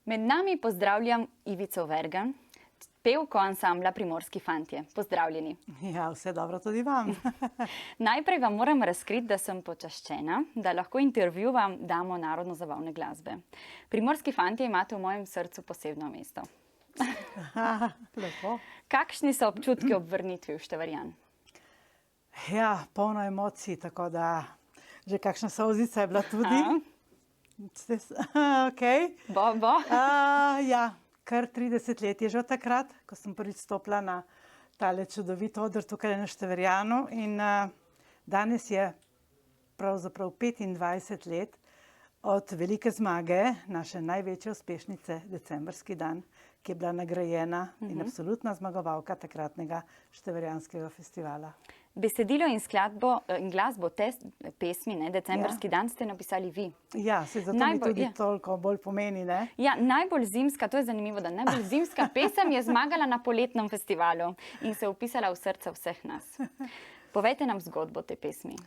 Med nami pozdravljam Ivico Vergan, pevko ansambla Primorski fantje. Pozdravljeni. Ja, vse dobro tudi vam. Najprej vam moram razkriti, da sem počaščena, da lahko intervjuvam damo narodno-zabavne glasbe. Primorski fantje imate v mojem srcu posebno mesto. Lepo. Kakšni so občutki ob vrnitvi v Števarjan? Ja, polno emocij, tako da že kakšna solzica je bila tudi. Okay. Bo. Ja, kar 30 let je že od takrat, ko sem prvič stopila na tale čudovit oder tukaj na Števarjanu. In danes je pravzaprav 25 let od velike zmage, naše največje uspešnice, decembrski dan, ki je bila nagrajena in absolutna zmagovalka takratnega Števarjanskega festivala. Besedilo in glasbo te pesmi, decembrski dan, ste napisali vi. Ja, se zato mi tudi toliko bolj pomeni, ne? Ja, najbolj zimska, to je zanimivo, da najbolj zimska pesem je zmagala na poletnem festivalu in se vpisala v srce vseh nas. Povejte nam zgodbo te pesmi.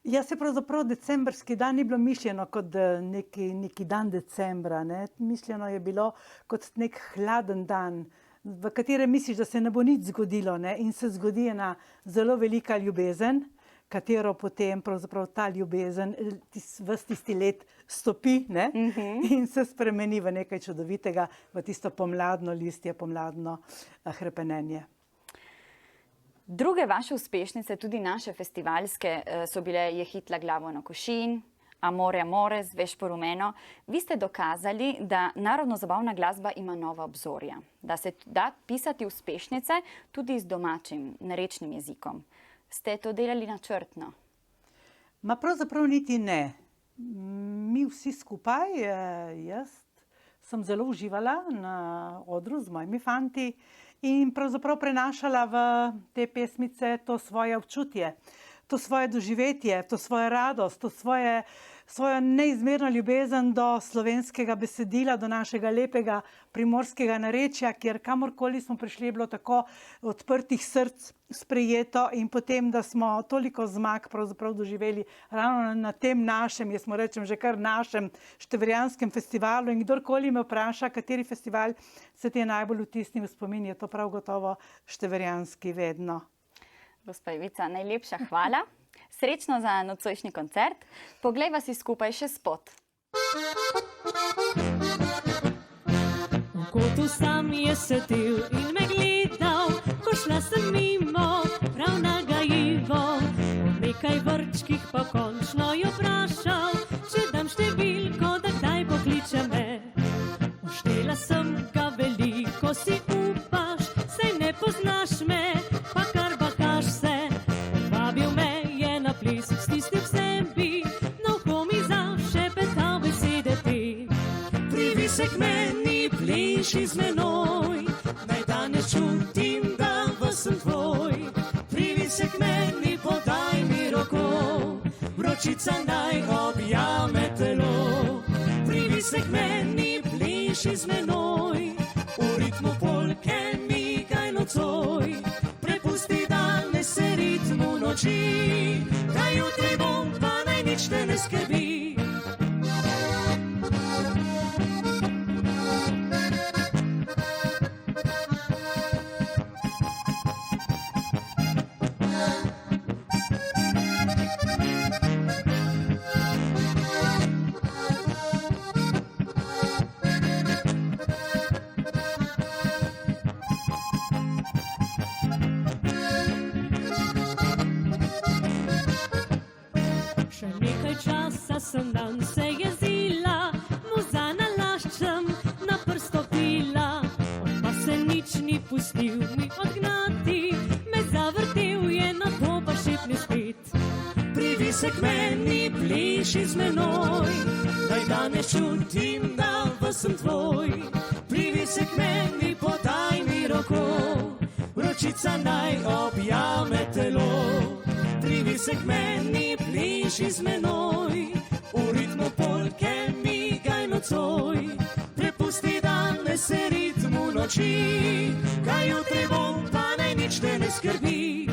Ja, se pravzaprav decembrski dan ni bilo mišljeno kot neki dan decembra, ne? Mišljeno je bilo kot nek hladen dan, v katerem misliš, da se ne bo nič zgodilo, ne? In se zgodi ena zelo velika ljubezen, katero potem pravzaprav ta ljubezen ves tisti let stopi, ne? In se spremeni v nekaj čudovitega, v tisto pomladno listje, pomladno hrepenenje. Druge vaše uspešnice, tudi naše festivalske, so bile Je hitla glavo na košin, Amore, amore, Zveš po rumeno. Vi ste dokazali, da narodno-zabavna glasba ima nova obzorja, da se da pisati uspešnice tudi z domačim, narečnim jezikom. Ste to delali načrtno? Ma pravzaprav niti ne. Mi vsi skupaj, jaz sem zelo uživala na odru z mojimi fanti in pravzaprav prenašala v te pesmice to svoje občutje, to svoje doživetje, to svojo radost, to svojo neizmerno ljubezen do slovenskega besedila, do našega lepega primorskega narečja, kjer kamorkoli smo prišli, je bilo tako odprtih src sprejeto in potem, da smo toliko zmag pravzaprav doživeli ravno na tem našem, jaz mu rečem že kar našem Števarjanskem festivalu, in kdorkoli me vpraša, kateri festival se ti je najbolj vtisnil v spomin, je to prav gotovo Števarjanski vedno. Gospa Ivica, najlepša hvala. Srečno za nocojšnji koncert. Poglejva si skupaj še spot. V kotu sam je sedel in me gledal, ko šla sem mimo, prav nagajivo. O nekaj vrčkih pa končno jo vprašal, če dam številko, da kdaj pokliče me. Uštela sem ga veliko, si upaš, saj ne poznaš me, pa kar bahaš se. Povabil me je na ples, stisnil v sebi, na uho mi zašepetal besede te. Privi se k meni, pleši z menoj, naj danes čutim, da sem tvoj. Privi se k meni, podaj mi roko, vročica naj objame telo. Privi se k meni, pleši z menoj, v ritmu polke migaj nocoj. Prepusti danes se ritmu noči, kaj jutri bom, pa naj nič te ne skrbi. Sem dan se jezila, mu za nalaščem na prst stopila. On pa se nič ni pustil mi odgnati, me zavrtel je, na to pa šepnil spet. Privi se k meni, pleši z menoj, naj danes čutim, da sem tvoj. Privi se k meni, podaj mi roko, vročica naj objame telo. Privi se k meni, pleši z menoj, v ritmu polke migaj nocoj. Prepusti danes se ritmu noči, kaj jutri bom, pa naj nič te ne skrbi.